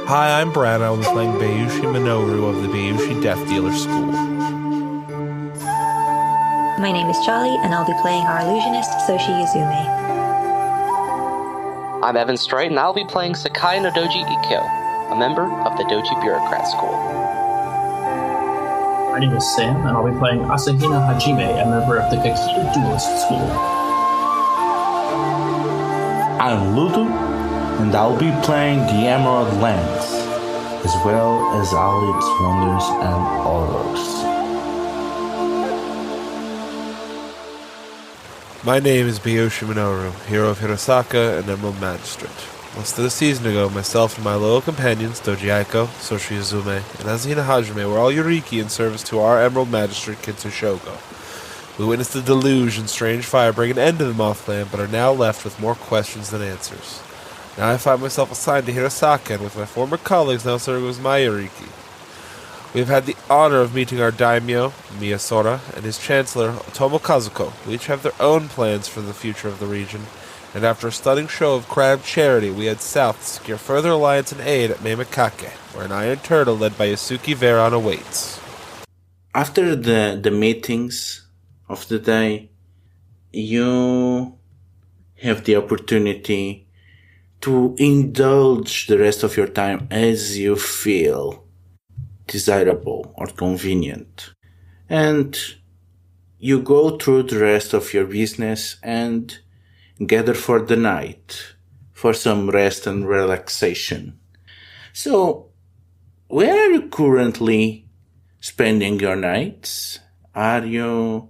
Hi, I'm Brad. I'll be playing Bayushi Minoru of the Bayushi Death Dealer School. My name is Charlie, and I'll be playing our illusionist, Soshi Yuzume. I'm Evan Straight, and I'll be playing Sakai no Doji Ikkyo, a member of the Doji Bureaucrat School. My name is Sam, and I'll be playing Asahina Hajime, a member of the Kakita Duelist School. I'm Ludo, and I'll be playing the Emerald Lands, as well as all its wonders and horrors. My name is Bayushi Minoru, Hero of Hirosaka and Emerald Magistrate. Less than a season ago, myself and my loyal companions, Doji Aiko, Soshi Yuzume, and Asahina Hajime were all Yuriki in service to our Emerald Magistrate Kitsushogo. We witnessed the deluge and strange fire bring an end to the Mothland, but are now left with more questions than answers. Now I find myself assigned to Hirosaka, and with my former colleagues now serving as my Yuriki. We have had the honor of meeting our daimyo, Miyasora, and his chancellor, Otomo Kazuko, who each have their own plans for the future of the region, and after a stunning show of crabbed charity, we head south to secure further alliance and aid at Meimekake, where an iron turtle led by Yasuki Veron awaits. After the meetings of the day, you have the opportunity to indulge the rest of your time as you feel desirable or convenient. And you go through the rest of your business and gather for the night for some rest and relaxation. So, where are you currently spending your nights? Are you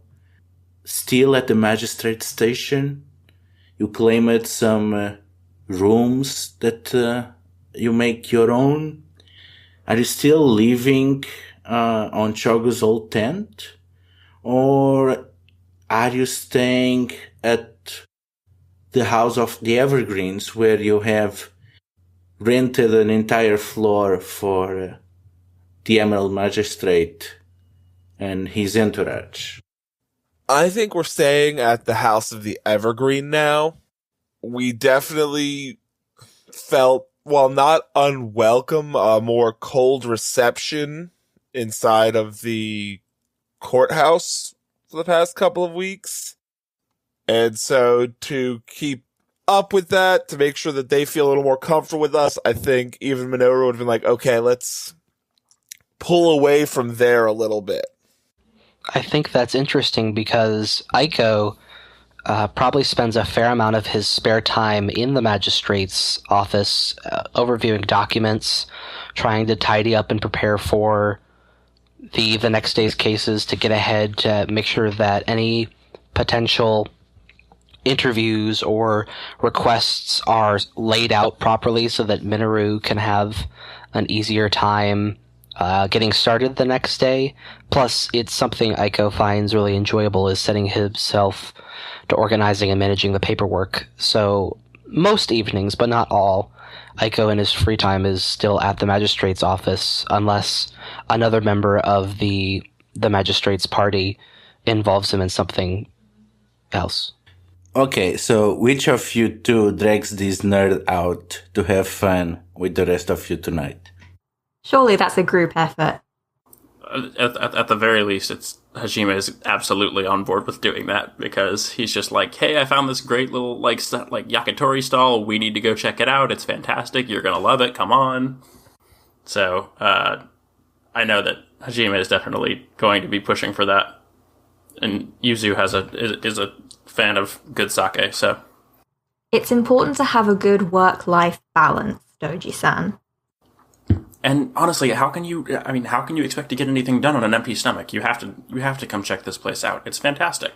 still at the magistrate station? You claimed some rooms that you make your own? Are you still living on Chogo's old tent? Or are you staying at the House of the Evergreens, where you have rented an entire floor for the Emerald Magistrate and his entourage? I think we're staying at the House of the Evergreen now. We definitely felt, while not unwelcome, a more cold reception inside of the courthouse for the past couple of weeks. And so to keep up with that, to make sure that they feel a little more comfortable with us, I think even Minoru would have been like, okay, let's pull away from there a little bit. I think that's interesting because Aiko probably spends a fair amount of his spare time in the magistrate's office, overviewing documents, trying to tidy up and prepare for the next day's cases, to get ahead, to make sure that any potential interviews or requests are laid out properly so that Minoru can have an easier time getting started the next day. Plus, it's something Aiko finds really enjoyable, is setting himself to organizing and managing the paperwork. So most evenings, but not all, Aiko in his free time is still at the magistrate's office, unless another member of the magistrate's party involves him in something else. Okay, so which of you two drags this nerd out to have fun with the rest of you tonight? Surely that's a group effort. At the very least, Hajime is absolutely on board with doing that, because he's just like, hey, I found this great little like yakitori stall. We need to go check it out. It's fantastic. You're gonna love it. Come on. So I know that Hajime is definitely going to be pushing for that, and Yuzu is a fan of good sake. So It's important to have a good work-life balance, Doji-san. And honestly, how can you expect to get anything done on an empty stomach? You have to come check this place out. It's fantastic.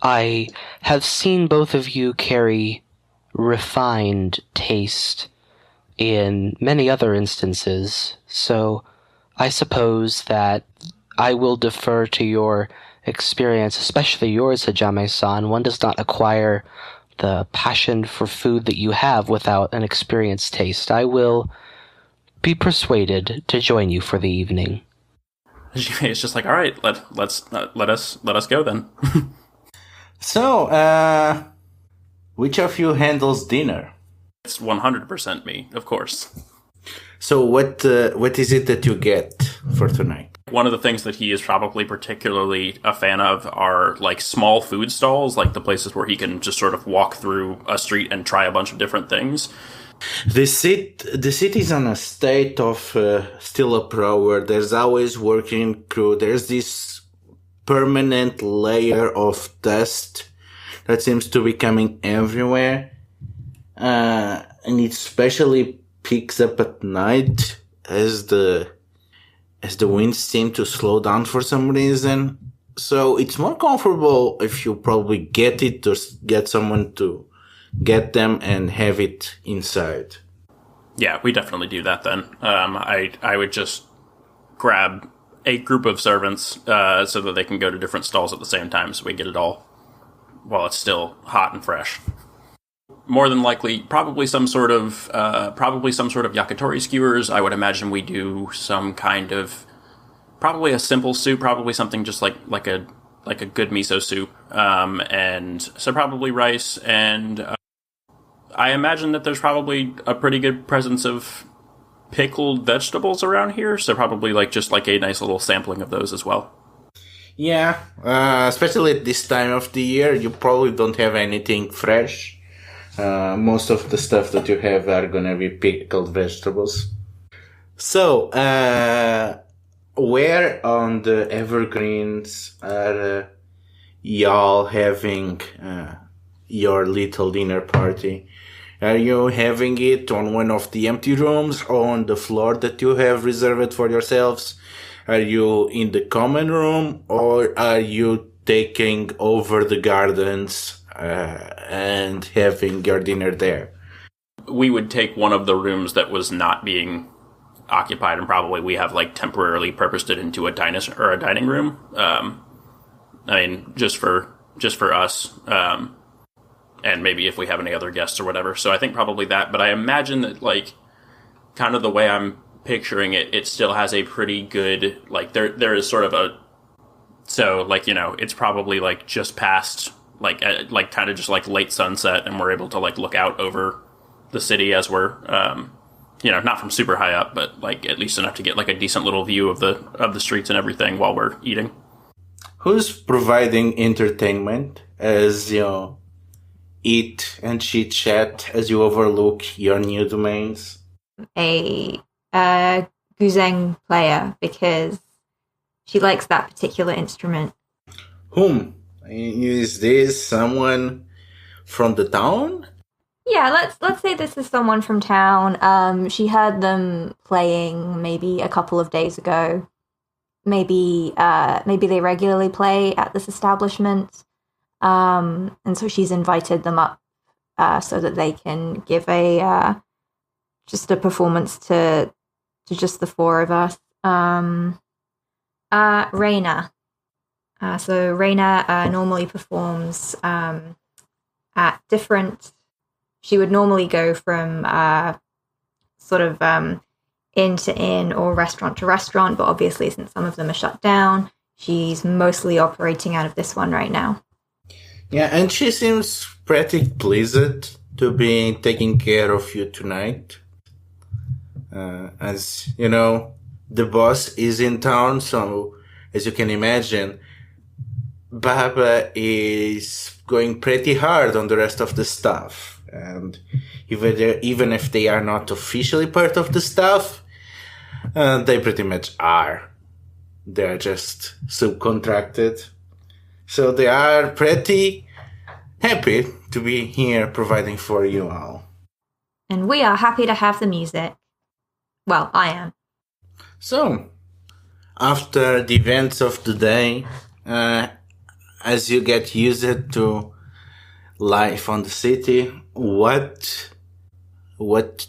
I have seen both of you carry refined taste in many other instances, so I suppose that I will defer to your experience, especially yours, Hajime-san. One does not acquire the passion for food that you have without an experienced taste. I will be persuaded to join you for the evening. It's just like, all right, let us go then. So, which of you handles dinner? It's 100% me, of course. So what is it that you get for tonight? One of the things that he is probably particularly a fan of are like small food stalls, like the places where he can just sort of walk through a street and try a bunch of different things. The city is on a state of still uproar where there's always working crew. There's this permanent layer of dust that seems to be coming everywhere. And it especially picks up at night as the winds seem to slow down for some reason. So it's more comfortable if you probably get it or get someone to get them and have it inside. Yeah, we definitely do that then. I would just grab a group of servants so that they can go to different stalls at the same time so we get it all while it's still hot and fresh. More than likely, probably some sort of yakitori skewers. I would imagine we do some kind of, probably a simple soup, probably something just like a good miso soup, and so probably rice, and I imagine that there's probably a pretty good presence of pickled vegetables around here, so probably just a nice little sampling of those as well. Yeah, especially at this time of the year, you probably don't have anything fresh. Most of the stuff that you have are gonna be pickled vegetables. So, where on the Evergreens are y'all having your little dinner party? Are you having it on one of the empty rooms or on the floor that you have reserved for yourselves? Are you in the common room or are you taking over the gardens and having your dinner there? We would take one of the rooms that was not being occupied, and probably we have temporarily purposed it into a dining room. Just for us, and maybe if we have any other guests or whatever. So I think probably that. But I imagine that kind of the way I'm picturing it, it still has a pretty good there is sort of a it's probably just past. Kind of just late sunset, and we're able to look out over the city as we're, not from super high up, but at least enough to get a decent little view of the streets and everything while we're eating. Who's providing entertainment as you eat and chit chat as you overlook your new domains? A guzheng player, because she likes that particular instrument. Whom? Is this someone from the town? Yeah, let's say this is someone from town. She heard them playing maybe a couple of days ago. Maybe they regularly play at this establishment. And so she's invited them up so that they can give just a performance to just the four of us. Reina. So Reina normally performs at different. She would normally go from inn to inn or restaurant to restaurant, but obviously since some of them are shut down, she's mostly operating out of this one right now. Yeah, and she seems pretty pleased to be taking care of you tonight. As you know, the boss is in town, so as you can imagine, Baba is going pretty hard on the rest of the staff. And even if they are not officially part of the staff, they pretty much are. They are just subcontracted. So they are pretty happy to be here providing for you all. And we are happy to have the music. Well, I am. So, after the events of the day, as you get used to life on the city, what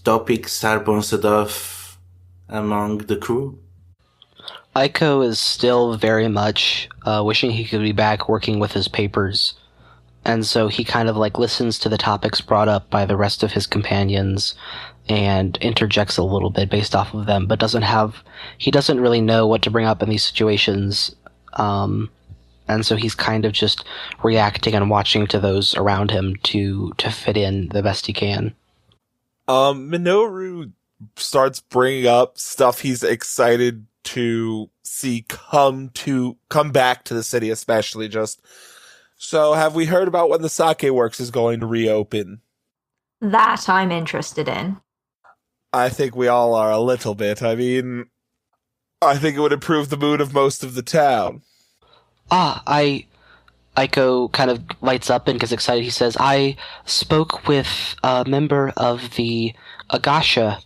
topics are bounced off among the crew? Aiko is still very much wishing he could be back working with his papers, and so he kind of listens to the topics brought up by the rest of his companions and interjects a little bit based off of them, but he doesn't really know what to bring up in these situations, and so he's kind of just reacting and watching to those around him to fit in the best he can. Minoru starts bringing up stuff he's excited to see come back to the city, especially just. So, have we heard about when the Sake Works is going to reopen? That I'm interested in. I think we all are a little bit. I mean, I think it would improve the mood of most of the town. Aiko kind of lights up and gets excited. He says, I spoke with a member of the Agasha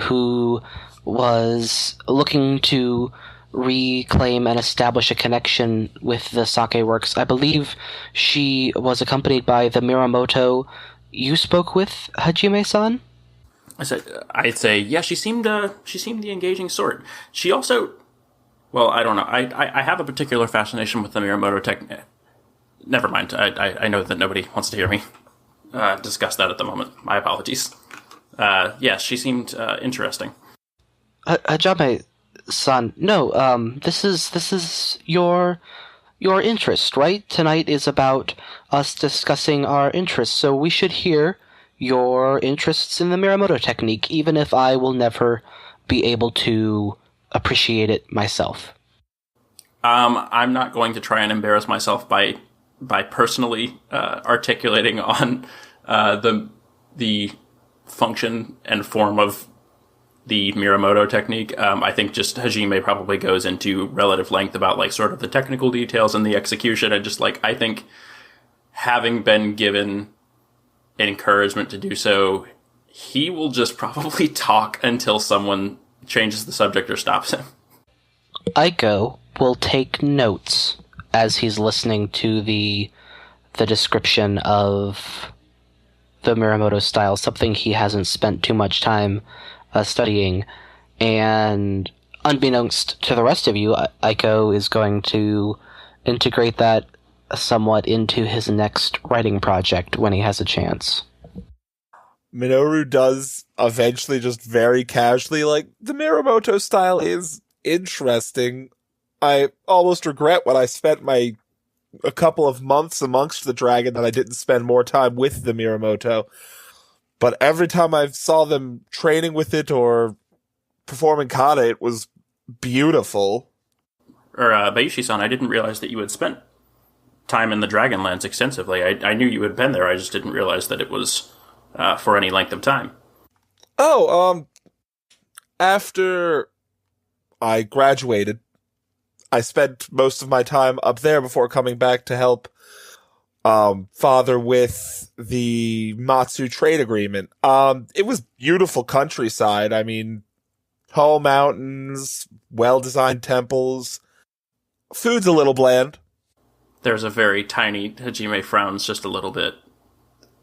who was looking to reclaim and establish a connection with the Sake Works. I believe she was accompanied by the Miramoto you spoke with, Hajime-san? I'd say, yeah, she seemed the engaging sort. She also, well, I don't know. I have a particular fascination with the Miramoto technique. Never mind. I know that nobody wants to hear me discuss that at the moment. My apologies. Yes, she seemed interesting. Hajime-san, no, this is your interest, right? Tonight is about us discussing our interests, so we should hear your interests in the Miramoto technique, even if I will never be able to appreciate it myself. I'm not going to try and embarrass myself by personally articulating on the function and form of the Miramoto technique. I think just Hajime probably goes into relative length about like sort of the technical details and the execution, and just like I think having been given encouragement to do so, he will just probably talk until someone changes the subject or stops him. Aiko will take notes as he's listening to the description of the Miramoto style, something he hasn't spent too much time studying, and unbeknownst to the rest of you, Aiko is going to integrate that somewhat into his next writing project when he has a chance. Minoru does eventually just very casually, like, the Miramoto style is interesting. I almost regret when I spent a couple of months amongst the dragon that I didn't spend more time with the Miramoto. But every time I saw them training with it or performing kata, it was beautiful. Bayushi-san, I didn't realize that you had spent time in the Dragonlands extensively. I knew you had been there, I just didn't realize that it was for any length of time. After I graduated, I spent most of my time up there before coming back to help father with the Matsu trade agreement. It was beautiful countryside. I mean, tall mountains, well-designed temples. Food's a little bland. There's a very tiny Hajime frowns just a little bit,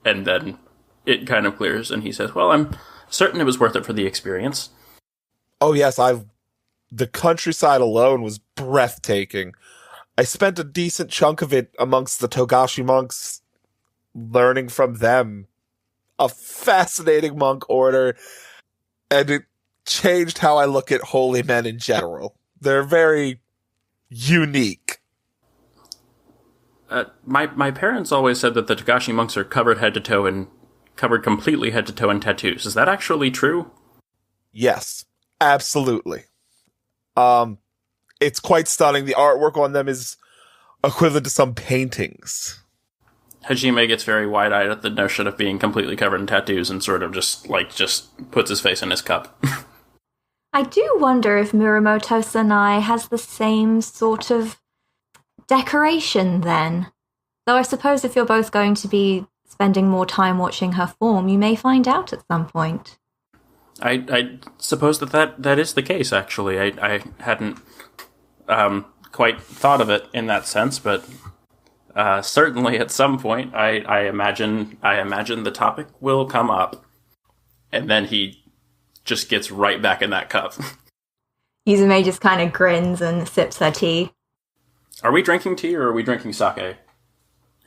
and then it kind of clears, and he says, well, I'm certain it was worth it for the experience. Oh yes, the countryside alone was breathtaking. I spent a decent chunk of it amongst the Togashi monks, learning from them. A fascinating monk order, and it changed how I look at holy men in general. They're very unique. My parents always said that the Togashi monks are covered completely head to toe in tattoos. Is that actually true? Yes, absolutely. It's quite stunning. The artwork on them is equivalent to some paintings. Hajime gets very wide-eyed at the notion of being completely covered in tattoos and sort of just puts his face in his cup. I do wonder if Muramoto Sanai has the same sort of decoration then. Though I suppose if you're both going to be spending more time watching her form, you may find out at some point. I suppose that is the case, actually. I hadn't quite thought of it in that sense, but certainly at some point, I imagine the topic will come up, and then he just gets right back in that cup. Yuzume just kind of grins and sips her tea. Are we drinking tea or are we drinking sake?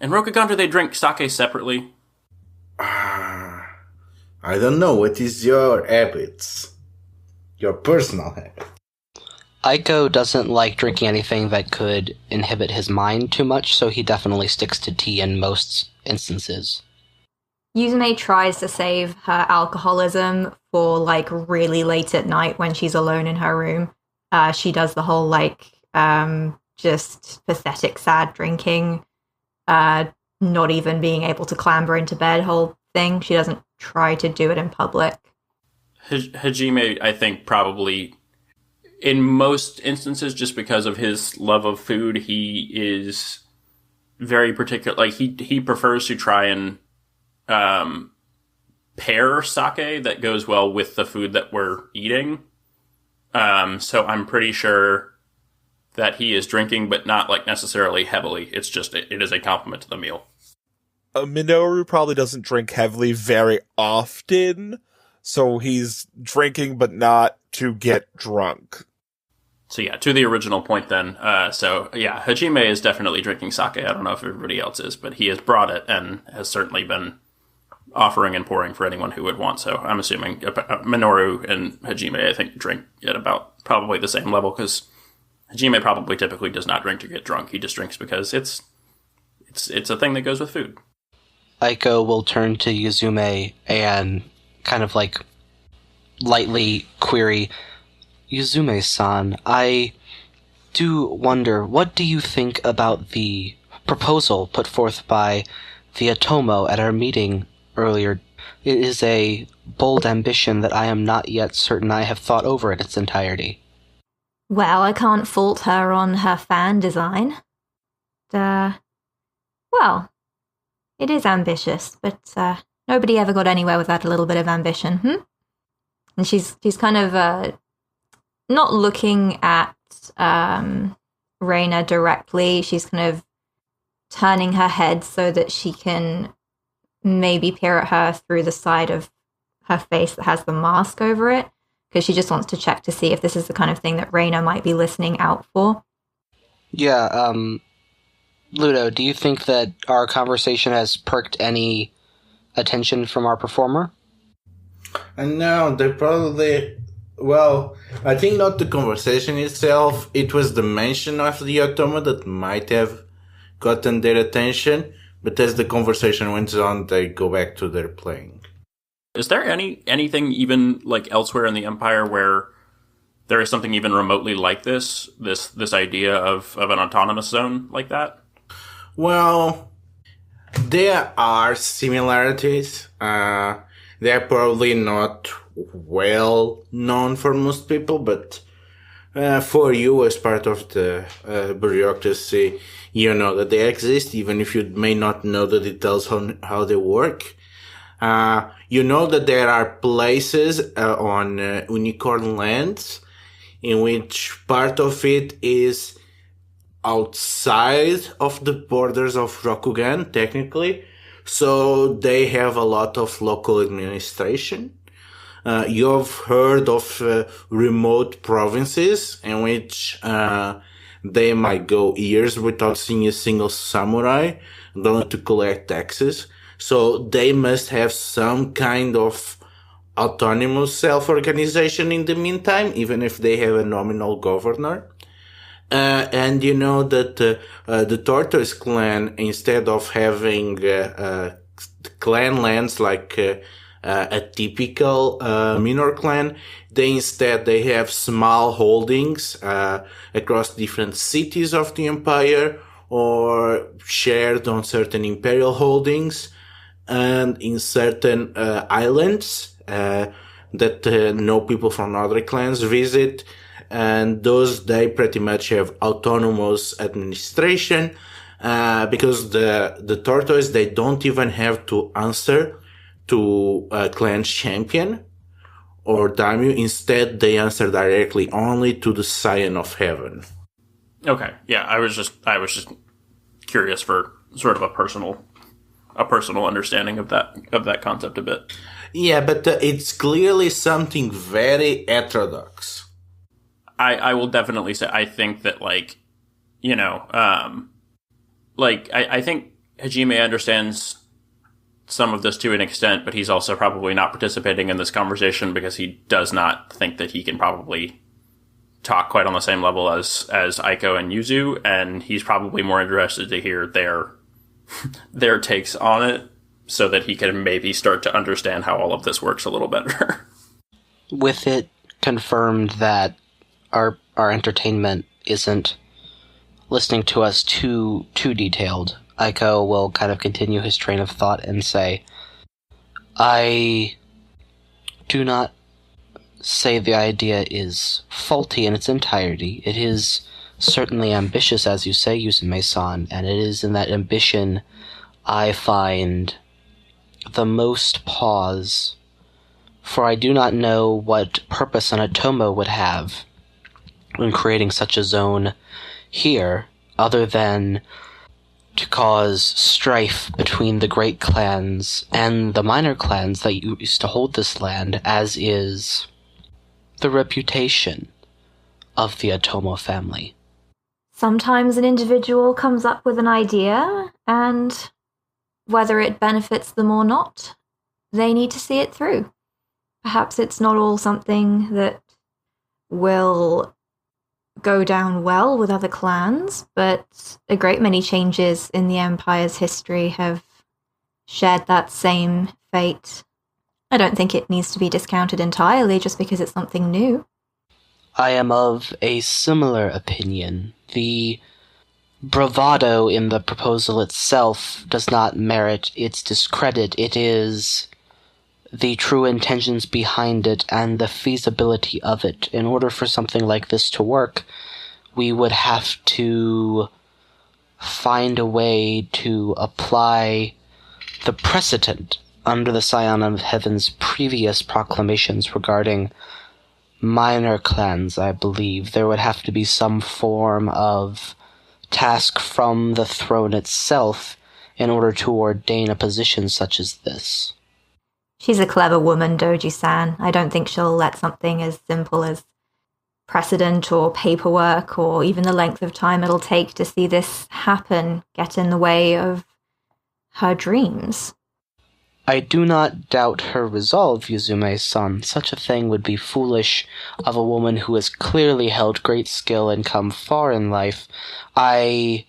In Rokugan, do they drink sake separately? I don't know. What is your habits? Your personal habit? Aiko doesn't like drinking anything that could inhibit his mind too much, so he definitely sticks to tea in most instances. Yuzume tries to save her alcoholism for like really late at night when she's alone in her room. She does the whole like just pathetic sad drinking, not even being able to clamber into bed whole thing. She doesn't try to do it in public. Hajime, I think, probably in most instances, just because of his love of food, he is very particular. Like he prefers to try and pair sake that goes well with the food that we're eating. So I'm pretty sure that he is drinking, but not like necessarily heavily. It's just it is a compliment to the meal. Minoru probably doesn't drink heavily very often, so he's drinking but not to get drunk. So yeah, to the original point then. Hajime is definitely drinking sake. I don't know if everybody else is, but he has brought it and has certainly been offering and pouring for anyone who would want. So I'm assuming Minoru and Hajime, I think, drink at about probably the same level, because Hajime probably typically does not drink to get drunk. He just drinks because it's a thing that goes with food. Aiko will turn to Yuzume and kind of like lightly query, Yuzume-san, I do wonder, what do you think about the proposal put forth by the Atomo at our meeting earlier? It is a bold ambition that I am not yet certain I have thought over in its entirety. Well, I can't fault her on her fan design. Well, it is ambitious, but nobody ever got anywhere without a little bit of ambition, And she's kind of not looking at Reina directly. She's kind of turning her head so that she can maybe peer at her through the side of her face that has the mask over it, because she just wants to check to see if this is the kind of thing that Reina might be listening out for. Yeah, Ludo, do you think that our conversation has perked any attention from our performer? No, they probably... Well, I think not the conversation itself. It was the mention of the Otoma that might have gotten their attention. But as the conversation went on, they go back to their playing. Is there anything even like elsewhere in the Empire where there is something even remotely like this idea of an autonomous zone like that? Well, there are similarities. They are probably not well known for most people, but for you as part of the bureaucracy, you know that they exist, even if you may not know the details on how they work. You know that there are places on Unicorn Lands in which part of it is outside of the borders of Rokugan, technically. So they have a lot of local administration. You've heard of remote provinces in which they might go years without seeing a single samurai, going to collect taxes. So they must have some kind of autonomous self-organization in the meantime, even if they have a nominal governor. And you know that the Tortoise clan, instead of having clan lands like a typical minor clan, they have small holdings across different cities of the empire, or shared on certain imperial holdings and in certain islands that no people from other clans visit. And those, they pretty much have autonomous administration, because the Tortoise, they don't even have to answer to a clan champion or daimyo. Instead, they answer directly only to the Scion of Heaven. Okay, yeah, I was just curious for sort of a personal understanding of that concept a bit. Yeah, but it's clearly something very heterodox. I will definitely say, I think that, like, you know, I think Hajime understands some of this to an extent, but he's also probably not participating in this conversation because he does not think that he can probably talk quite on the same level as Aiko and Yuzu, and he's probably more interested to hear their takes on it. so that he can maybe start to understand how all of this works a little better. With it confirmed that our entertainment isn't listening to us too detailed, Aiko will kind of continue his train of thought and say, I do not say the idea is faulty in its entirety. It is certainly ambitious, as you say, Yuzume-san, and it is in that ambition I find the most pause, for I do not know what purpose an Otomo would have in creating such a zone here, other than to cause strife between the great clans and the minor clans that used to hold this land, as is the reputation of the Otomo family. Sometimes an individual comes up with an idea, and whether it benefits them or not, they need to see it through. Perhaps it's not all something that will go down well with other clans, but a great many changes in the Empire's history have shared that same fate. I don't think it needs to be discounted entirely just because it's something new. I am of a similar opinion. The bravado in the proposal itself does not merit its discredit. It is the true intentions behind it and the feasibility of it. In order for something like this to work, we would have to find a way to apply the precedent under the Scion of Heaven's previous proclamations regarding minor clans, I believe. There would have to be some form of task from the throne itself in order to ordain a position such as this. She's a clever woman, Doji-san. I don't think she'll let something as simple as precedent or paperwork or even the length of time it'll take to see this happen get in the way of her dreams. I do not doubt her resolve, Yuzume-san. Such a thing would be foolish of a woman who has clearly held great skill and come far in life. I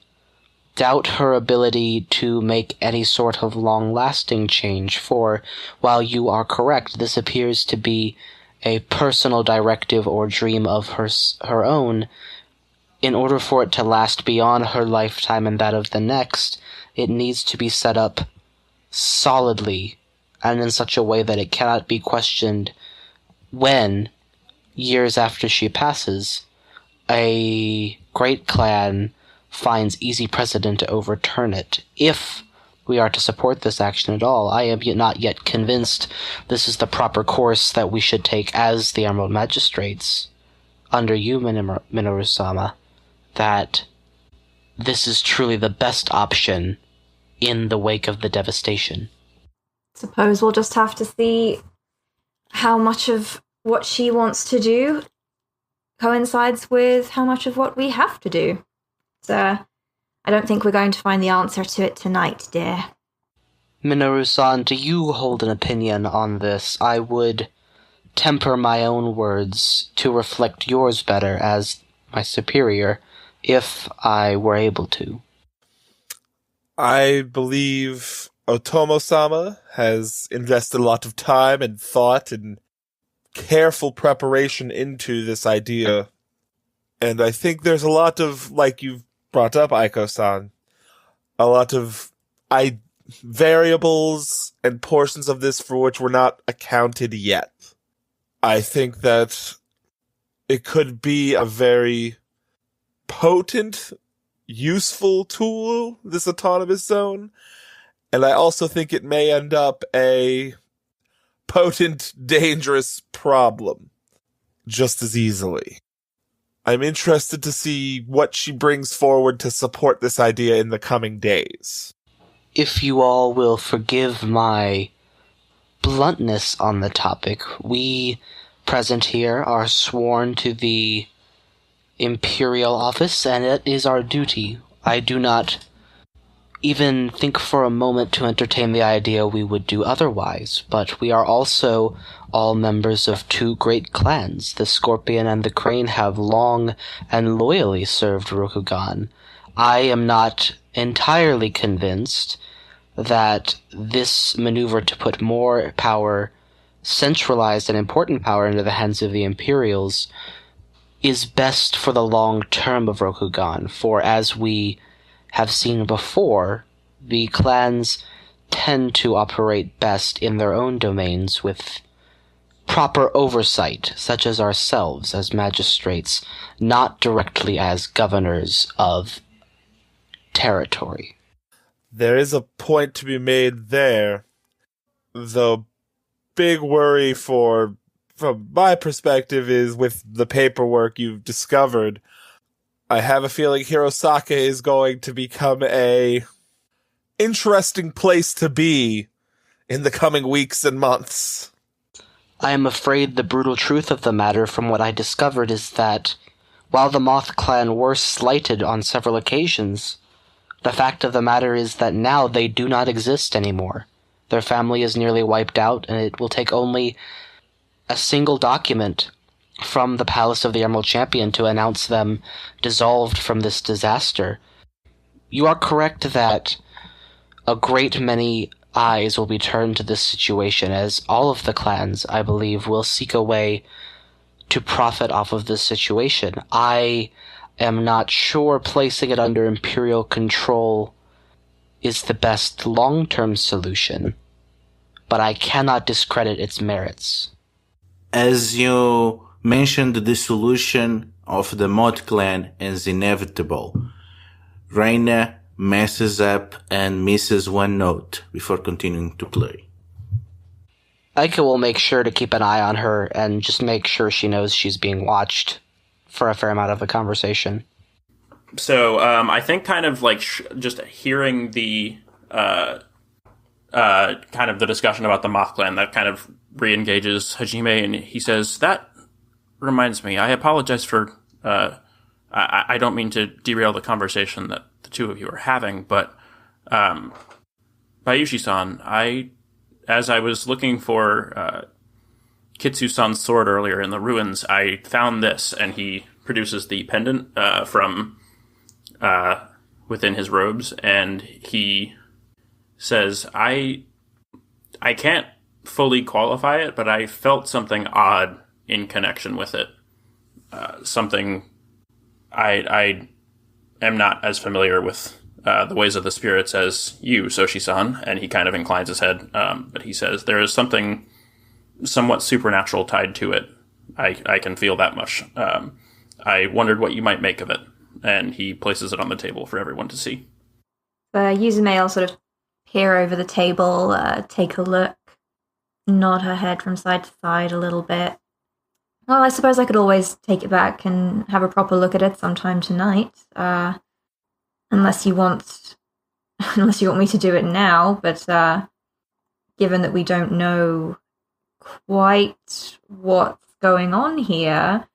doubt her ability to make any sort of long-lasting change, for while you are correct, this appears to be a personal directive or dream of her own. In order for it to last beyond her lifetime and that of the next, it needs to be set up solidly and in such a way that it cannot be questioned when, years after she passes, a great clan finds easy precedent to overturn it. If we are to support this action at all, I am not yet convinced this is the proper course that we should take as the Emerald Magistrates, under you, Minoru-sama, that this is truly the best option in the wake of the devastation. Suppose we'll just have to see how much of what she wants to do coincides with how much of what we have to do. So, I don't think we're going to find the answer to it tonight, dear. Minoru-san, do you hold an opinion on this? I would temper my own words to reflect yours better as my superior, if I were able to. I believe Otomo-sama has invested a lot of time and thought and careful preparation into this idea. And I think there's a lot of, like you've brought up, Aiko-san, a lot of variables and portions of this for which were not accounted yet. I think that it could be a very potent, useful tool, this autonomous zone. And I also think it may end up a potent, dangerous problem just as easily. I'm interested to see what she brings forward to support this idea in the coming days. If you all will forgive my bluntness on the topic, we present here are sworn to the Imperial office, and it is our duty. I do not even think for a moment to entertain the idea we would do otherwise, but we are also all members of two great clans. The Scorpion and the Crane have long and loyally served Rokugan. I am not entirely convinced that this maneuver to put more power, centralized and important power, into the hands of the Imperials is best for the long term of Rokugan. For as we have seen before, the clans tend to operate best in their own domains with proper oversight, such as ourselves as magistrates, not directly as governors of territory. There is a point to be made there. The big worry from my perspective is with the paperwork you've discovered. I have a feeling Hirosaka is going to become a interesting place to be in the coming weeks and months. I am afraid the brutal truth of the matter from what I discovered is that, while the Moth Clan were slighted on several occasions, the fact of the matter is that now they do not exist anymore. Their family is nearly wiped out, and it will take only a single document from the Palace of the Emerald Champion to announce them dissolved from this disaster. You are correct that a great many eyes will be turned to this situation, as all of the clans, I believe, will seek a way to profit off of this situation. I am not sure placing it under Imperial control is the best long-term solution, but I cannot discredit its merits. As you mentioned, the dissolution of the Mod Clan is inevitable. Reina messes up and misses one note before continuing to play. Aika will make sure to keep an eye on her and just make sure she knows she's being watched for a fair amount of the conversation. So I think kind of like just hearing the kind of the discussion about the Moth Clan, that kind of re-engages Hajime, and he says, "That reminds me, I apologize for, I don't mean to derail the conversation that the two of you are having, but Bayushi-san, as I was looking for Kitsu-san's sword earlier in the ruins, I found this," and he produces the pendant from within his robes, and he says, I can't fully qualify it, but I felt something odd in connection with it. Something I am not as familiar with the ways of the spirits as you, Soshi-san, and he kind of inclines his head, but he says, there is something somewhat supernatural tied to it. I can feel that much. I wondered what you might make of it, and he places it on the table for everyone to see. Yuzume will sort of peer over the table, take a look, nod her head from side to side a little bit. Well, I suppose I could always take it back and have a proper look at it sometime tonight, unless you want me to do it now. But given that we don't know quite what's going on here,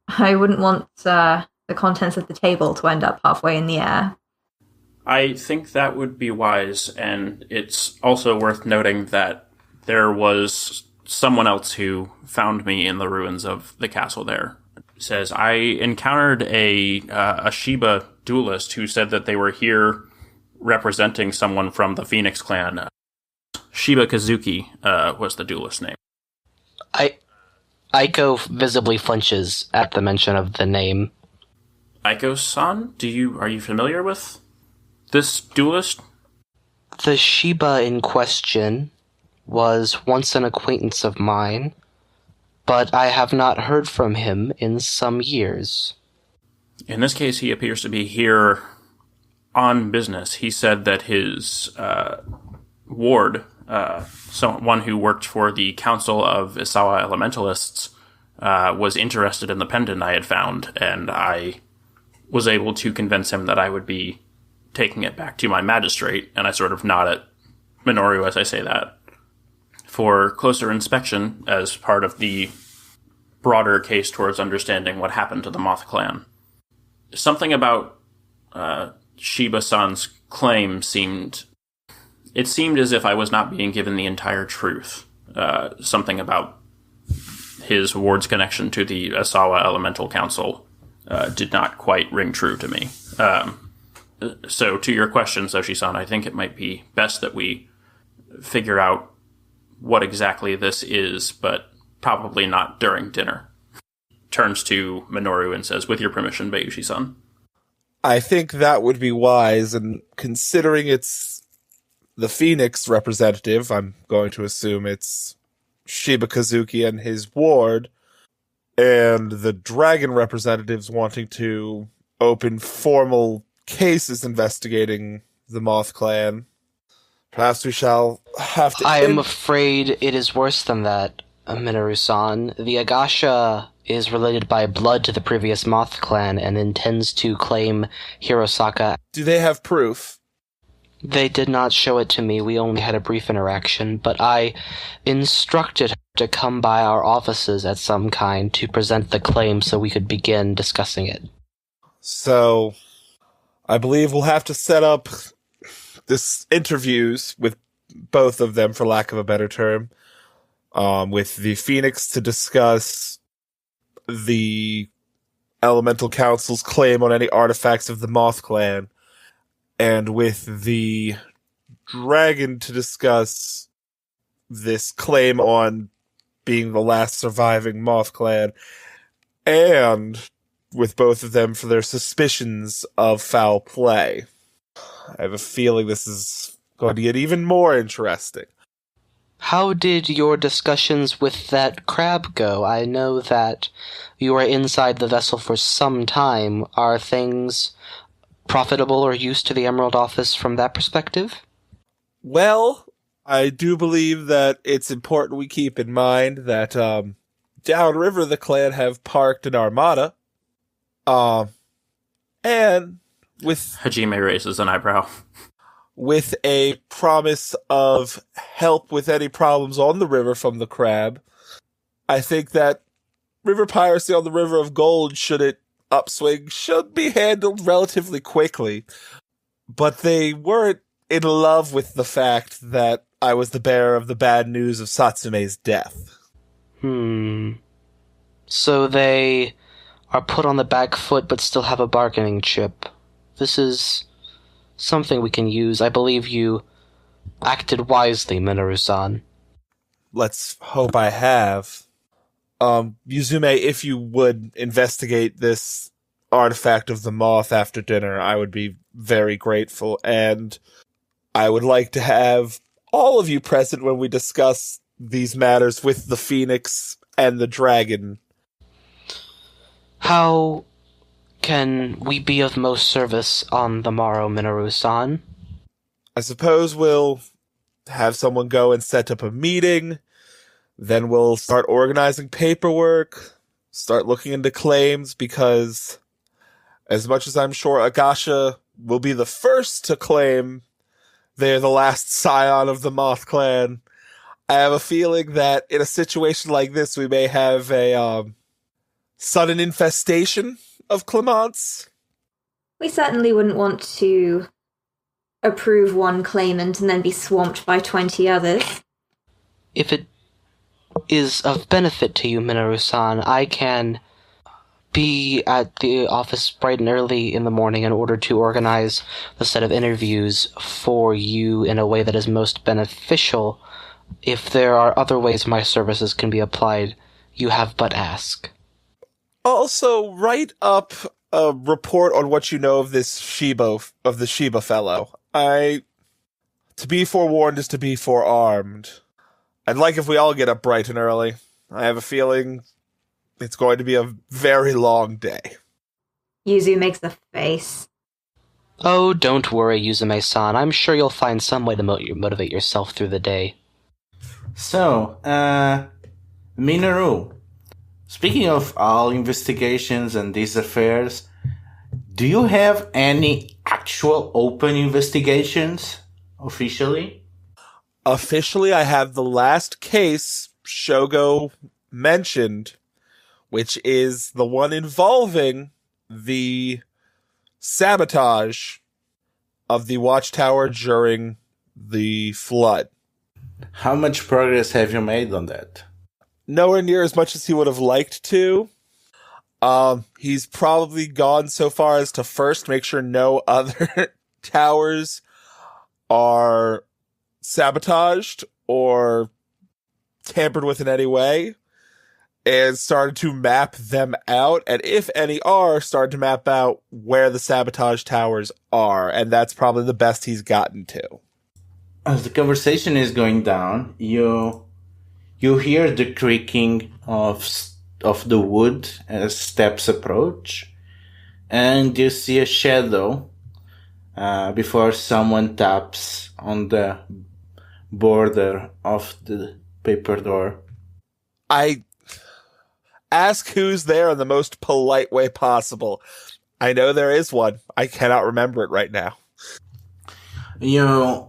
I wouldn't want the contents of the table to end up halfway in the air. I think that would be wise, and it's also worth noting that there was someone else who found me in the ruins of the castle there. It says, I encountered a Shiba duelist who said that they were here representing someone from the Phoenix clan. Shiba Kazuki was the duelist name. Aiko visibly flinches at the mention of the name. Aiko-san, are you familiar with this duelist? The Shiba in question was once an acquaintance of mine, but I have not heard from him in some years. In this case, he appears to be here on business. He said that his ward, one who worked for the Council of Isawa Elementalists, was interested in the pendant I had found, and I was able to convince him that I would be taking it back to my magistrate, and I sort of nod at Minoru as I say that, for closer inspection as part of the broader case towards understanding what happened to the Moth Clan. Something about Shiba-san's claim seemed as if I was not being given the entire truth. Something about his ward's connection to the Asawa Elemental Council did not quite ring true to me. So to your question, Soshi-san, I think it might be best that we figure out what exactly this is, but probably not during dinner. Turns to Minoru and says, with your permission, Bayushi-san. I think that would be wise, and considering it's the Phoenix representative, I'm going to assume it's Shiba Kazuki and his ward, and the dragon representatives wanting to open formal cases investigating the Moth Clan. Perhaps we shall have to... I am afraid it is worse than that, Minoru-san. The Agasha is related by blood to the previous Moth Clan and intends to claim Hirosaka. Do they have proof? They did not show it to me. We only had a brief interaction, but I instructed her to come by our offices at some kind to present the claim so we could begin discussing it. So, I believe we'll have to set up this interviews with both of them, for lack of a better term, with the Phoenix to discuss the Elemental Council's claim on any artifacts of the Moth Clan, and with the Dragon to discuss this claim on being the last surviving Moth Clan, and with both of them for their suspicions of foul play. I have a feeling this is going to get even more interesting. How did your discussions with that crab go? I know that you were inside the vessel for some time. Are things profitable or used to the Emerald Office from that perspective? Well, I do believe that it's important we keep in mind that downriver the clan have parked an armada. And with... Hajime raises an eyebrow. With a promise of help with any problems on the river from the crab. I think that river piracy on the River of Gold, should it upswing, should be handled relatively quickly. But they weren't in love with the fact that I was the bearer of the bad news of Satsume's death. So they are put on the back foot but still have a bargaining chip. This is something we can use. I believe you acted wisely, Minoru-san. Let's hope I have. Yuzume, if you would investigate this artifact of the moth after dinner, I would be very grateful, and I would like to have all of you present when we discuss these matters with the Phoenix and the Dragon. How can we be of most service on the morrow, Minoru-san? I suppose we'll have someone go and set up a meeting, then we'll start organizing paperwork, start looking into claims, because as much as I'm sure Agasha will be the first to claim they're the last scion of the Moth Clan, I have a feeling that in a situation like this we may have a sudden infestation of Clements. We certainly wouldn't want to approve one claimant and then be swamped by 20 others. If it is of benefit to you, Minoru-san, I can be at the office bright and early in the morning in order to organize the set of interviews for you in a way that is most beneficial. If there are other ways my services can be applied, you have but ask. Also, write up a report on what you know of this Shiba fellow. To be forewarned is to be forearmed. I'd like if we all get up bright and early. I have a feeling it's going to be a very long day. Yuzu makes a face. Oh, don't worry, Yuzume-san. I'm sure you'll find some way to motivate yourself through the day. So, Minoru, speaking of all investigations and these affairs, do you have any actual open investigations officially? Officially, I have the last case Shogo mentioned, which is the one involving the sabotage of the watchtower during the flood. How much progress have you made on that? Nowhere near as much as he would have liked to. He's probably gone so far as to first make sure no other towers are sabotaged or tampered with in any way, and started to map them out, and if any are, started to map out where the sabotage towers are, and that's probably the best he's gotten to. As the conversation is going down, you hear the creaking of the wood as steps approach, and you see a shadow before someone taps on the border of the paper door. I ask who's there in the most polite way possible. I know there is one. I cannot remember it right now. You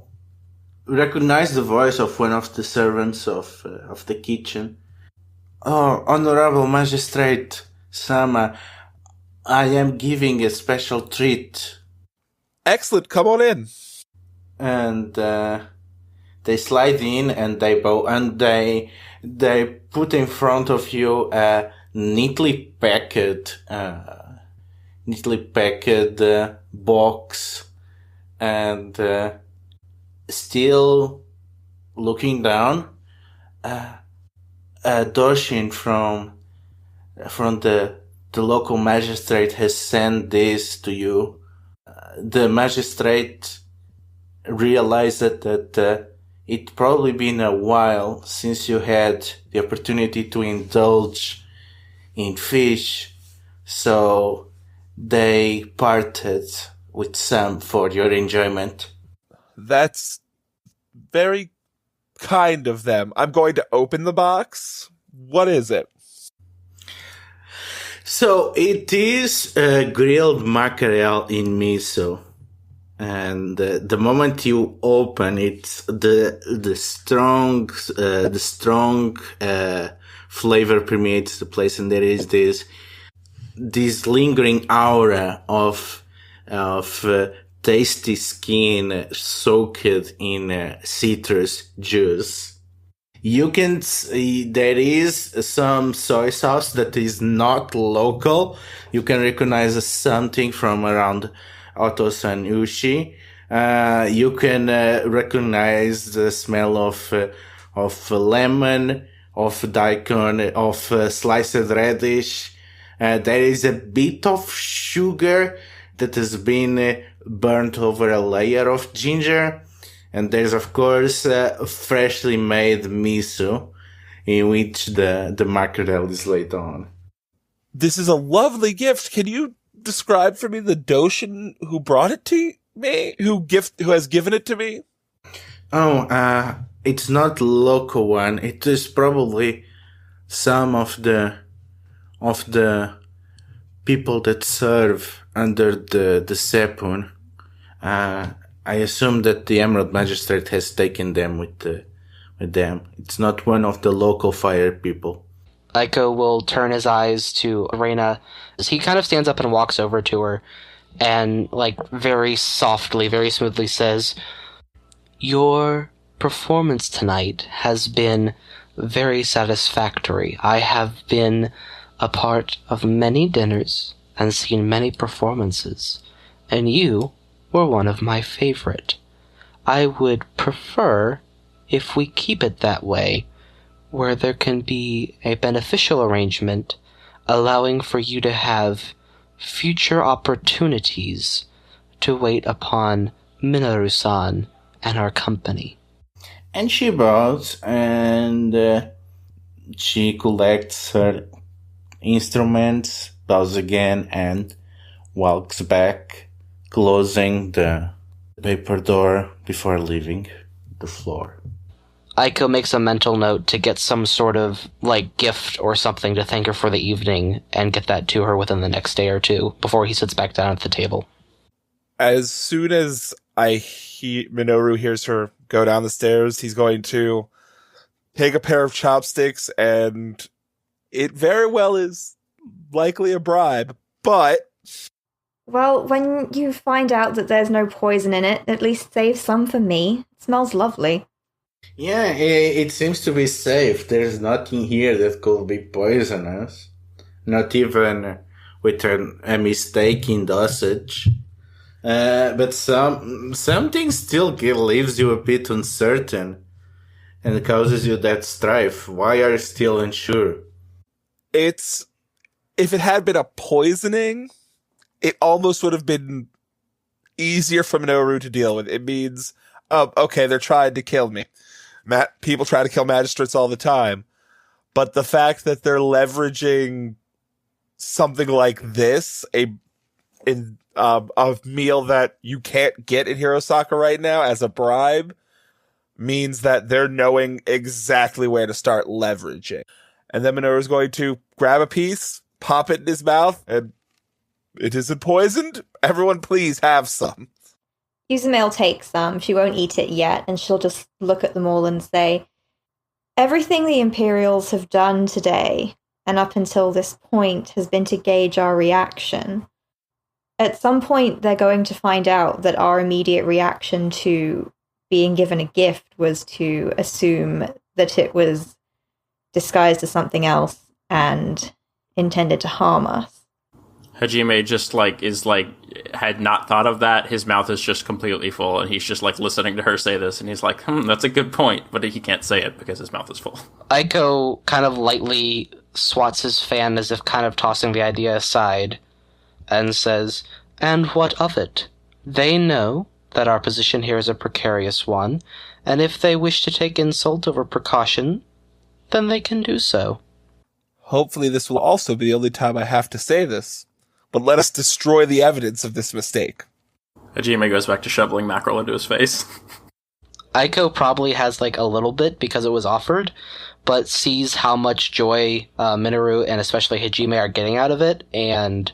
recognize the voice of one of the servants of the kitchen. Oh, Honorable Magistrate Sama, I am giving a special treat. Excellent, come on in. And they slide in and they bow, and they put in front of you a neatly packed box, and still looking down, Doshin from the local magistrate has sent this to you. The magistrate realized that it's probably been a while since you had the opportunity to indulge in fish, so they parted with some for your enjoyment. That's very kind of them. I'm going to open the box. What is it? So it is grilled mackerel in miso. And the moment you open it, the strong flavor permeates the place, and there is this lingering aura of tasty skin soaked in citrus juice. You can see there is some soy sauce that is not local. You can recognize something from around Otosan Ushi. You can recognize the smell of lemon, of daikon, of sliced radish. There is a bit of sugar that has been burnt over a layer of ginger. And there's, of course, freshly made miso in which the mackerel is laid on. This is a lovely gift. Can you describe for me the Doshin who brought it to me? Who has given it to me? Oh, it's not local one. It is probably some of the people that serve under the Sepun. I assume that the Emerald Magistrate has taken them with them. It's not one of the local fire people. Aiko will turn his eyes to Arena. He kind of stands up and walks over to her and, very softly, very smoothly says, "Your performance tonight has been very satisfactory. I have been a part of many dinners and seen many performances, and you were one of my favorite. I would prefer if we keep it that way, where there can be a beneficial arrangement allowing for you to have future opportunities to wait upon Minoru-san and our company." And she bows and she collects her instruments, bows again, and walks back, closing the paper door before leaving the floor. Aiko makes a mental note to get some sort of, gift or something to thank her for the evening and get that to her within the next day or two before he sits back down at the table. As soon as Minoru hears her go down the stairs, he's going to take a pair of chopsticks, and it very well is likely a bribe, but... Well, when you find out that there's no poison in it, at least save some for me. It smells lovely. Yeah, it seems to be safe. There's nothing here that could be poisonous. Not even with a mistake in dosage. But something still leaves you a bit uncertain and causes you that strife. Why are you still unsure? If it had been a poisoning, it almost would have been easier for Minoru to deal with. It means, okay, they're trying to kill me. People try to kill magistrates all the time. But the fact that they're leveraging something like this, a meal that you can't get in Hirosaka right now as a bribe, means that they're knowing exactly where to start leveraging. And then Minoru's going to grab a piece, pop it in his mouth, and it isn't poisoned. Everyone please have some. Yuzume will take some. She won't eat it yet, and she'll just look at them all and say, everything the Imperials have done today, and up until this point, has been to gauge our reaction. At some point, they're going to find out that our immediate reaction to being given a gift was to assume that it was disguised as something else and intended to harm us. Hajime just had not thought of that. His mouth is just completely full, and he's just listening to her say this, and he's like, that's a good point, but he can't say it because his mouth is full. Aiko kind of lightly swats his fan as if kind of tossing the idea aside, and says, and what of it? They know that our position here is a precarious one, and if they wish to take insult over precaution, then they can do so. Hopefully this will also be the only time I have to say this, but let us destroy the evidence of this mistake. Hajime goes back to shoveling mackerel into his face. Aiko probably has a little bit because it was offered, but sees how much joy Minoru and especially Hajime are getting out of it, and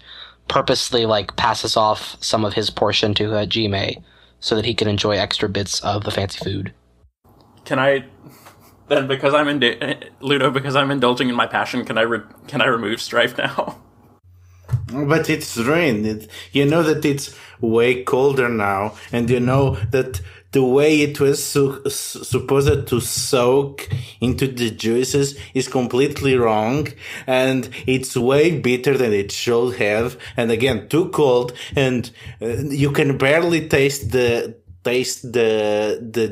purposely passes off some of his portion to Hajime so that he can enjoy extra bits of the fancy food. Can I then, because I'm Ludo, because I'm indulging in my passion, can I remove strife now? But it's rain. You know that it's way colder now, and you know that the way it was supposed to soak into the juices is completely wrong, and it's way bitter than it should have, and again, too cold, and you can barely taste the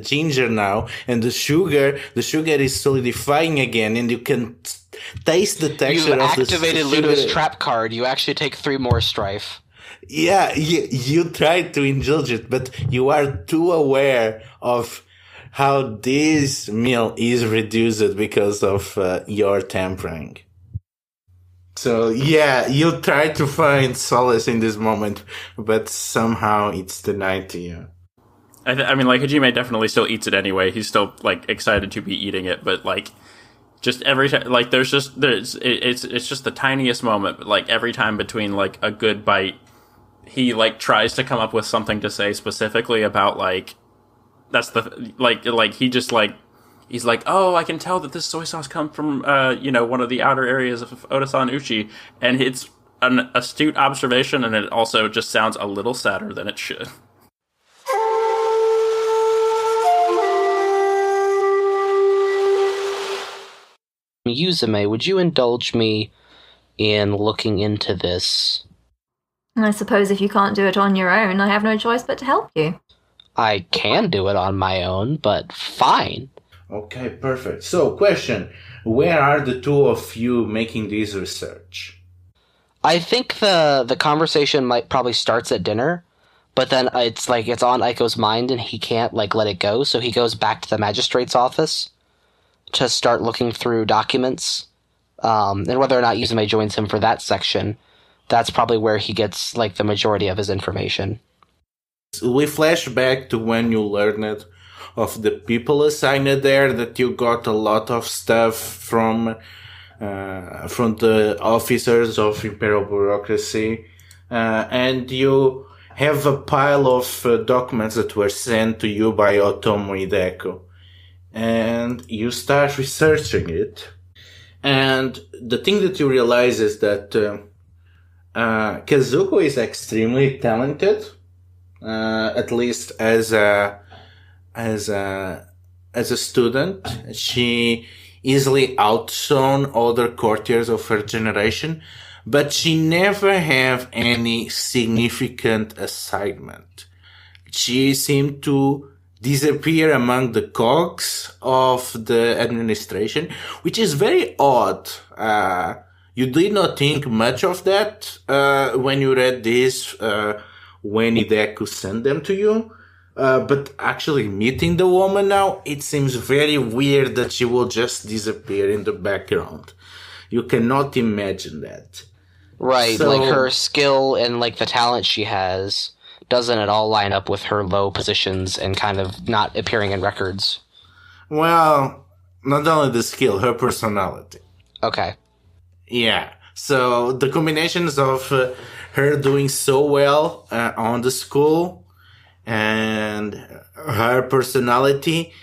ginger now, and the sugar is solidifying again, and you can taste the texture of the sugar. You activated Ludo's trap card. You actually take 3 more strife. Yeah, you try to indulge it, but you are too aware of how this meal is reduced because of your tampering. So yeah, you try to find solace in this moment, but somehow it's denied to you. I mean, Hajime definitely still eats it anyway. He's still excited to be eating it, but just every time, it's just the tiniest moment. But every time between a good bite, he tries to come up with something to say specifically about that's the he just he's oh, I can tell that this soy sauce comes from one of the outer areas of Odasan Uchi, and it's an astute observation, and it also just sounds a little sadder than it should. Yuzume, would you indulge me in looking into this? I suppose if you can't do it on your own, I have no choice but to help you. I can do it on my own, but fine. Okay, perfect. So, question. Where are the two of you making this research? I think the conversation probably starts at dinner, but then it's on Aiko's mind and he can't let it go, so he goes back to the magistrate's office to start looking through documents, and whether or not Yuzume joins him for that section, that's probably where he gets the majority of his information. We flash back to when you learned of the people assigned there, that you got a lot of stuff from the officers of imperial bureaucracy, and you have a pile of documents that were sent to you by Otomo Hideko. And you start researching it. And the thing that you realize is that Kazuko is extremely talented, at least as a student. She easily outshone other courtiers of her generation, but she never have any significant assignment. She seemed to disappear among the cogs of the administration, which is very odd. You did not think much of that when you read this, when Hideko sent them to you. But actually meeting the woman now, it seems very weird that she will just disappear in the background. You cannot imagine that. Right, So, like her skill and like the talent she has doesn't at all line up with her low positions and kind of not appearing in records. well, not only the skill, her personality. Okay. Yeah. So the combinations of her doing so well on the school and her personality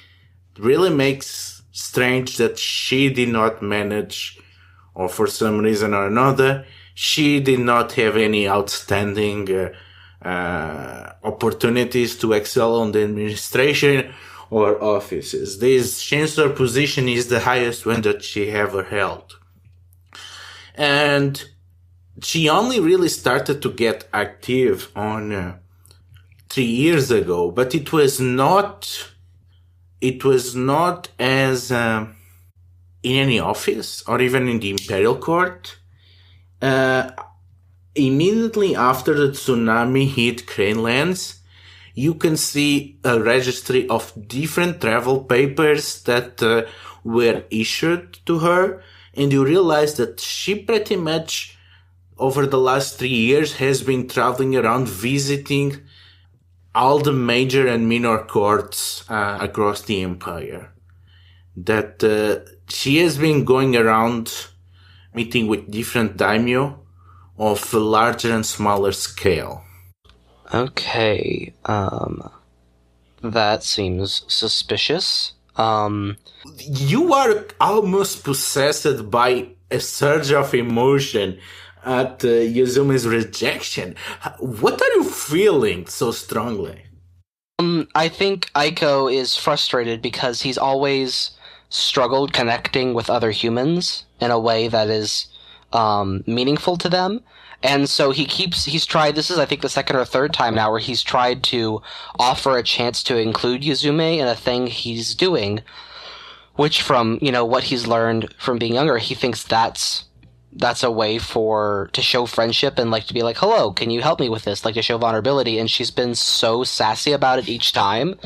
really makes strange that she did not manage, or for some reason or another, she did not have any outstanding opportunities to excel on the administration or offices. This chancellor position is the highest one that she ever held. And she only really started to get active on 3 years ago, but it was not as in any office or even in the imperial court. Immediately after the tsunami hit Cranelands, you can see a registry of different travel papers that were issued to her, and you realize that she pretty much, over the last 3 years, has been traveling around visiting all the major and minor courts across the empire. That she has been going around meeting with different daimyo of a larger and smaller scale. Okay, that seems suspicious. You are almost possessed by a surge of emotion at Yuzume's rejection. What are you feeling so strongly? I think Aiko is frustrated because he's always struggled connecting with other humans in a way that is meaningful to them. And so he's tried, this is I think the second or third time now where he's tried to offer a chance to include Yuzume in a thing he's doing, which from, what he's learned from being younger, he thinks that's a way to show friendship and like to be like, hello, can you help me with this? Like to show vulnerability. And she's been so sassy about it each time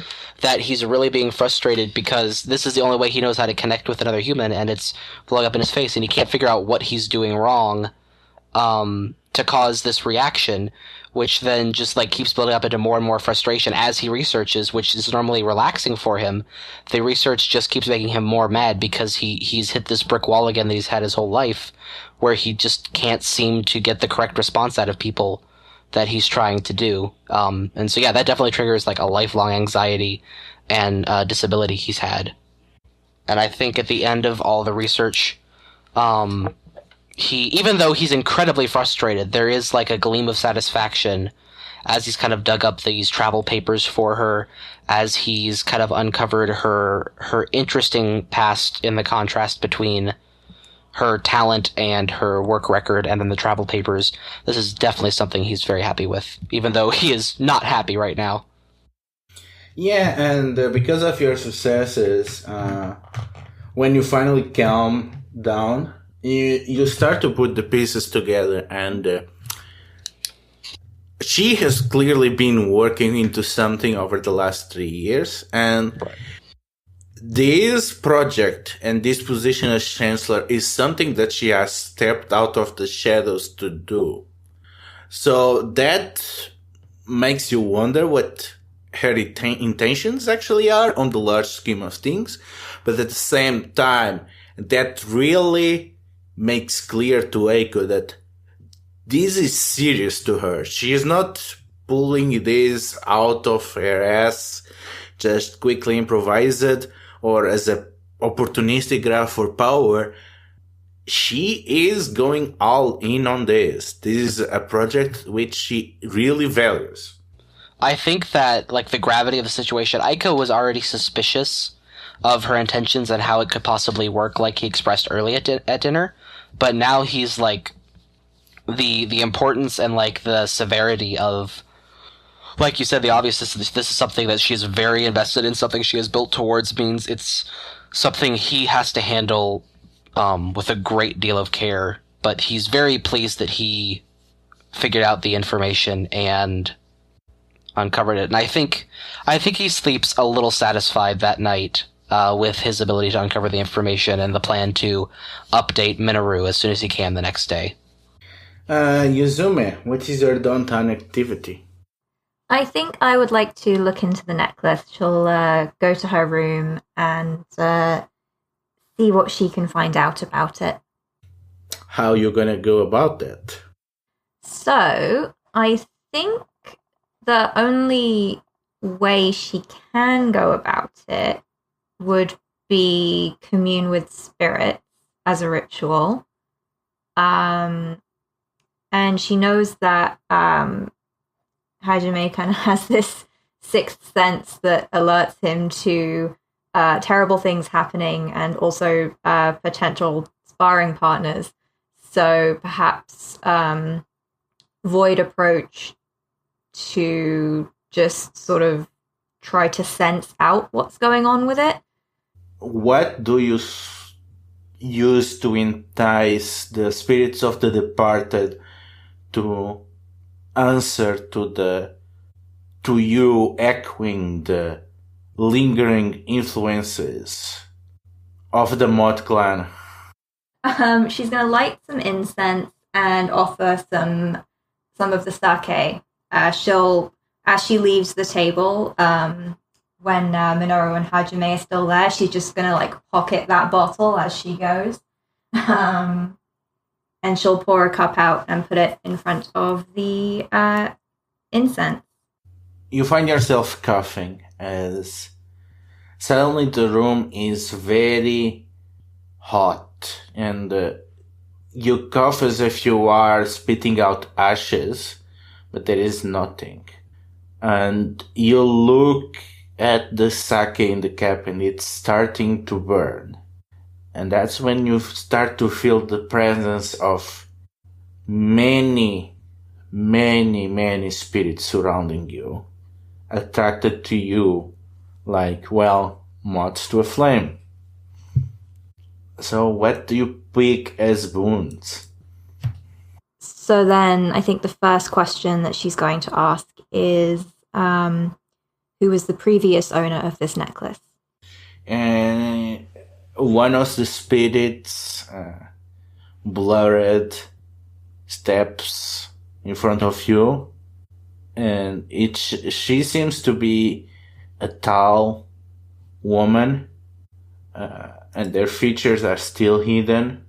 that he's really being frustrated because this is the only way he knows how to connect with another human, and it's blowing up in his face and he can't figure out what he's doing wrong to cause this reaction, which then just like keeps building up into more and more frustration as he researches, which is normally relaxing for him. The research just keeps making him more mad because he's hit this brick wall again that he's had his whole life, where he just can't seem to get the correct response out of people that he's trying to do. And so yeah, that definitely triggers like a lifelong anxiety and disability he's had. And I think at the end of all the research, even though he's incredibly frustrated, there is like a gleam of satisfaction as he's kind of dug up these travel papers for her, as he's kind of uncovered her interesting past in the contrast between her talent and her work record and then the travel papers. This is definitely something he's very happy with, even though he is not happy right now. Yeah, and because of your successes, when you finally calm down, you start to put the pieces together, and she has clearly been working into something over the last 3 years, and this project and this position as chancellor is something that she has stepped out of the shadows to do. So that makes you wonder what her intentions actually are on the large scheme of things, but at the same time, that really makes clear to Eiko that this is serious to her. She is not pulling this out of her ass, just quickly improvised, or as a opportunistic grab for power. She is going all in on this. This is a project which she really values. I think that, like, the gravity of the situation, Aiko was already suspicious of her intentions and how it could possibly work, like he expressed early at dinner. But now he's, like, the importance and like the severity of, like you said, the obvious. This is something that she's very invested in, something she has built towards. Means it's something he has to handle with a great deal of care. But he's very pleased that he figured out the information and uncovered it. And I think he sleeps a little satisfied that night with his ability to uncover the information and the plan to update Minoru as soon as he can the next day. Yuzume, what is your downtown activity? I think I would like to look into the necklace. She'll go to her room and see what she can find out about it. How you gonna go about that? So, I think the only way she can go about it would be commune with spirits as a ritual. And she knows that Hajime kind of has this sixth sense that alerts him to terrible things happening and also potential sparring partners. So perhaps Void approach to just sort of try to sense out what's going on with it. What do you use to entice the spirits of the departed to answer to you echoing the lingering influences of the Mod clan? She's going to light some incense and offer some of the sake. She'll, as she leaves the table, when Minoru and Hajime are still there, she's just going to like pocket that bottle as she goes. And she'll pour a cup out and put it in front of the incense. You find yourself coughing as suddenly the room is very hot and you cough as if you are spitting out ashes, but there is nothing. And you look at the sake in the cup and it's starting to burn. And that's when you start to feel the presence of many, many, many spirits surrounding you, attracted to you like, well, moths to a flame. So what do you pick as boons? So then I think the first question that she's going to ask is, who was the previous owner of this necklace? And one of the spirits blurred steps in front of you, and she seems to be a tall woman, and their features are still hidden,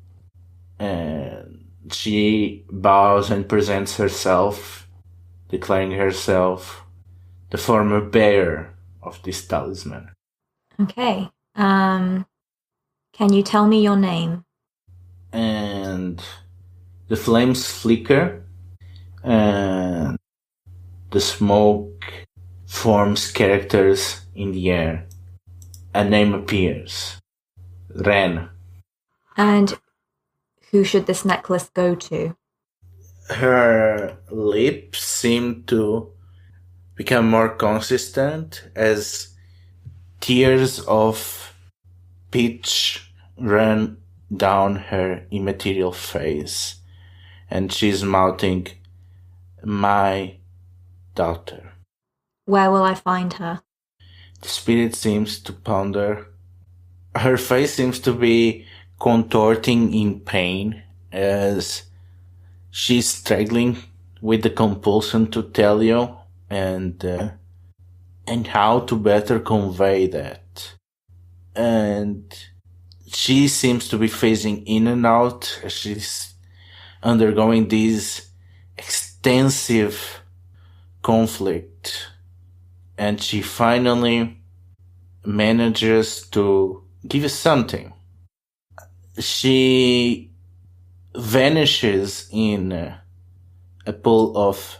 and she bows and presents herself, declaring herself the former bearer of this talisman. Okay. Can you tell me your name? And the flames flicker, and the smoke forms characters in the air. A name appears. Ren. And who should this necklace go to? Her lips seem to become more consistent as tears of peach run down her immaterial face, and she's mouthing, "My daughter." Where will I find her? The spirit seems to ponder. Her face seems to be contorting in pain as she's struggling with the compulsion to tell you and how to better convey that. And she seems to be phasing in and out as she's undergoing this extensive conflict. And she finally manages to give you something. She vanishes in a pool of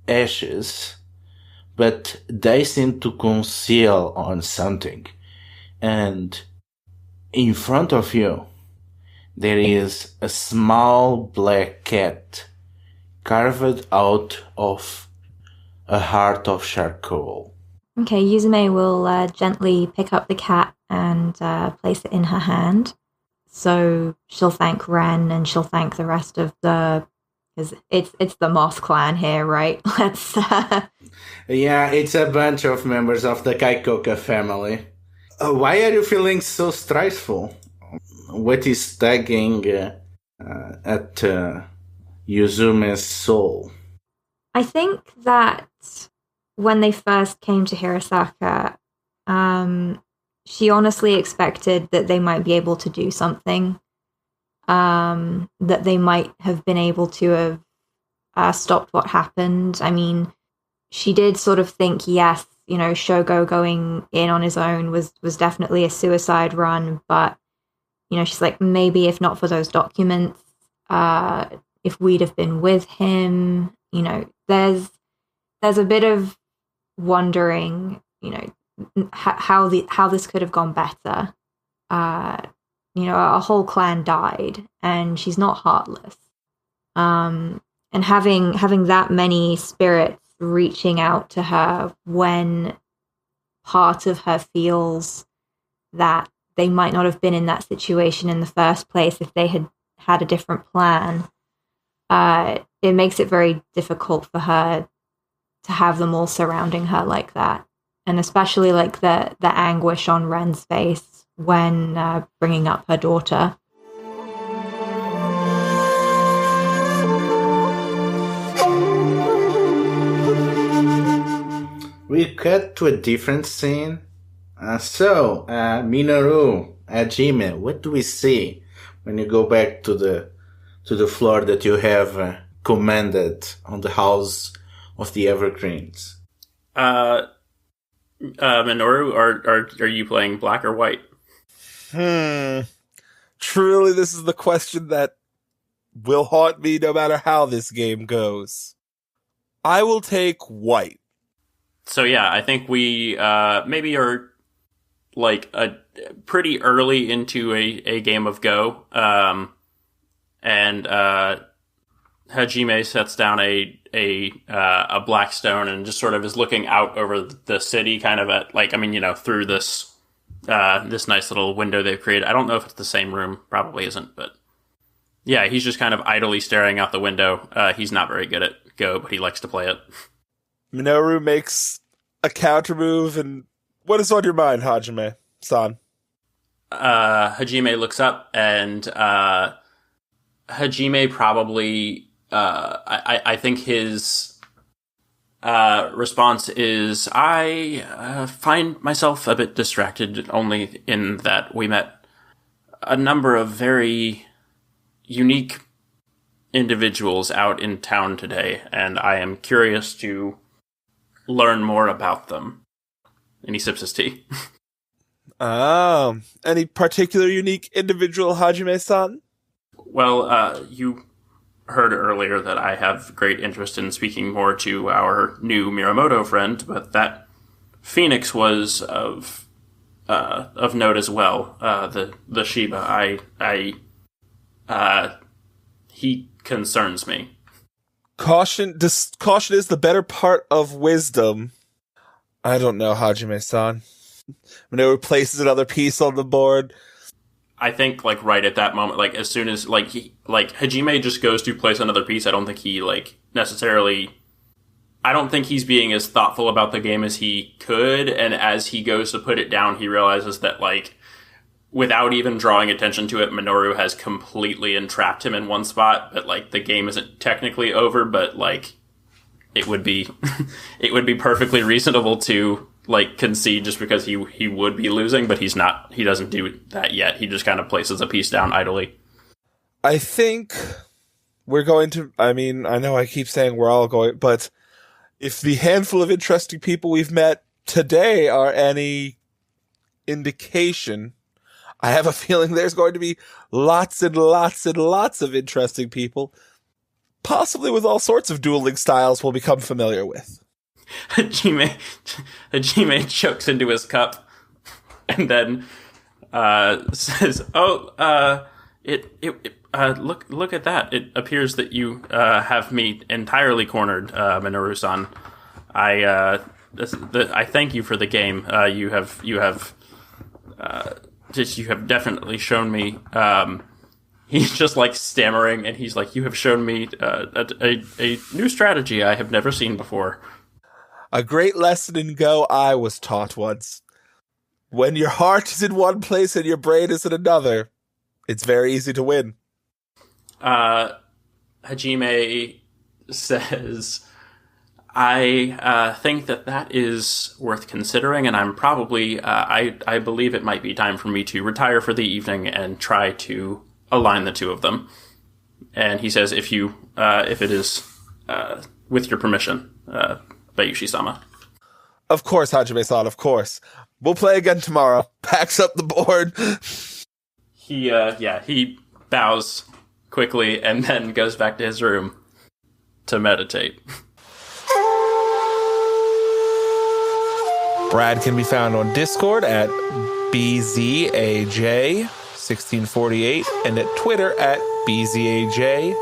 ashes, but they seem to conceal on something. And in front of you, there is a small black cat carved out of a heart of charcoal. Okay, Yuzume will gently pick up the cat and place it in her hand. So she'll thank Ren and she'll thank the rest of because it's the Moss clan here, right? Let's. Yeah, it's a bunch of members of the Kaikoka family. Why are you feeling so stressful? What is tugging at Yuzume's soul? I think that when they first came to Hirosaka, she honestly expected that they might be able to do something, that they might have been able to have stopped what happened. I mean, she did sort of think, yes, Shogo going in on his own was definitely a suicide run, but, she's like, maybe if not for those documents, if we'd have been with him, there's a bit of wondering, how this could have gone better. A whole clan died, and she's not heartless. And having that many spirits reaching out to her when part of her feels that they might not have been in that situation in the first place if they had a different plan, it makes it very difficult for her to have them all surrounding her like that. And especially like the anguish on Ren's face when bringing up her daughter. We cut to a different scene. Minoru, Hajime, what do we see when you go back to the floor that you have commanded on the House of the Evergreens? Minoru, are you playing black or white? Truly, this is the question that will haunt me no matter how this game goes. I will take white. So yeah, I think we maybe are like pretty early into a game of Go, and Hajime sets down a black stone and just sort of is looking out over the city, kind of at through this this nice little window they've created. I don't know if it's the same room, probably isn't, but yeah, he's just kind of idly staring out the window. He's not very good at Go, but he likes to play it. Minoru makes a counter move, and what is on your mind, Hajime-san? Hajime looks up, and Hajime probably, I think his response is, I find myself a bit distracted, only in that we met a number of very unique individuals out in town today, and I am curious to learn more about them. And he sips his tea. Any particular unique individual, Hajime-san? Well, you heard earlier that I have great interest in speaking more to our new Miyamoto friend, but that Phoenix was of note as well. The Shiba, he concerns me. Caution is the better part of wisdom. I don't know, Hajime-san. Minoru places another piece on the board. I think, right at that moment, as soon as, Hajime just goes to place another piece, I don't think he, necessarily... I don't think he's being as thoughtful about the game as he could, and as he goes to put it down, he realizes that, without even drawing attention to it, Minoru has completely entrapped him in one spot, but, the game isn't technically over, but, it would be... it would be perfectly reasonable to... concede just because he would be losing, but he's not. He doesn't do that yet. He just kind of places a piece down idly. I think we're going to... I know I keep saying we're all going, but if the handful of interesting people we've met today are any indication, I have a feeling there's going to be lots and lots and lots of interesting people, possibly with all sorts of dueling styles we'll become familiar with. Hajime chokes into his cup and then says, look at that. It appears that you have me entirely cornered, Minoru-san. I thank you for the game. You have definitely shown me. He's just like stammering, and he's like, "You have shown me a new strategy I have never seen before." A great lesson in Go I was taught once. When your heart is in one place and your brain is in another, it's very easy to win. Hajime says, I think that is worth considering, and I'm probably, I believe it might be time for me to retire for the evening and try to align the two of them. And he says, if it is with your permission, Bayushi-sama. Of course, Hajime-san, of course. We'll play again tomorrow. Packs up the board. He bows quickly and then goes back to his room to meditate. Brad can be found on Discord at BZAJ1648 and at Twitter at BZAJDA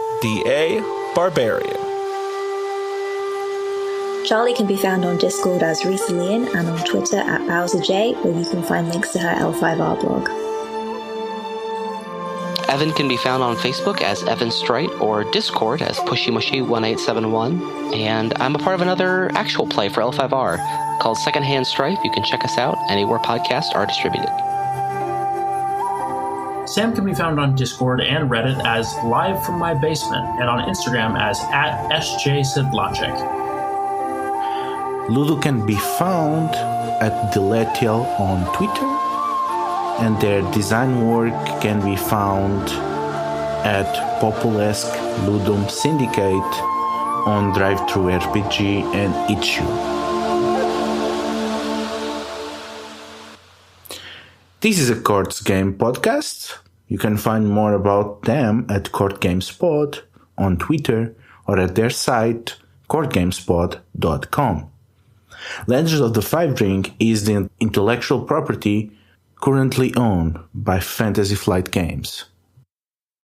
Charlie can be found on Discord as Risalian and on Twitter at BowserJ, where you can find links to her L5R blog. Evan can be found on Facebook as Evan Strite or Discord as PushyMushy1871, and I'm a part of another actual play for L5R called Secondhand Strife. You can check us out anywhere podcasts are distributed. Sam can be found on Discord and Reddit as Live From My Basement, and on Instagram as @SJSidLogic. Ludo can be found at Deletial on Twitter, and their design work can be found at Populesque Ludum Syndicate on DriveThruRPG and Itch.io. This is a Courtgames podcast. You can find more about them at CourtGamesPod on Twitter or at their site CourtGamesPod.com. Legends of the Five Ring is the intellectual property currently owned by Fantasy Flight Games.